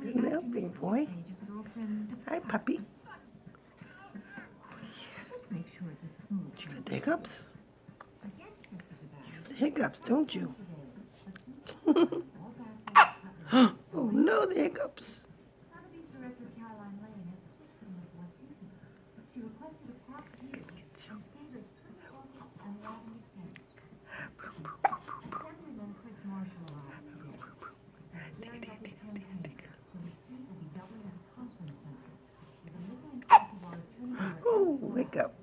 Good now, big boy. Hi, puppy. You got the hiccups? The hiccups, don't you? Oh no, the hiccups. Oh, wake up.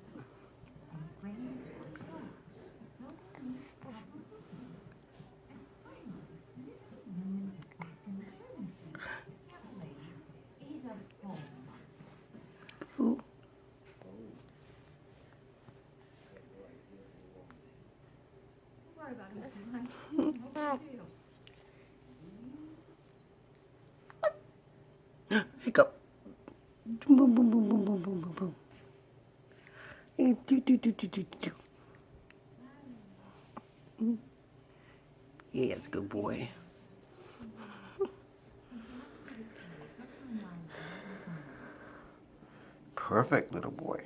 Ooh. Hiccup. Boom, boom, boom, boom, boom, boom, boom, boom. Do, do, do, do, do, do. Yeah, it's a good boy. Perfect little boy.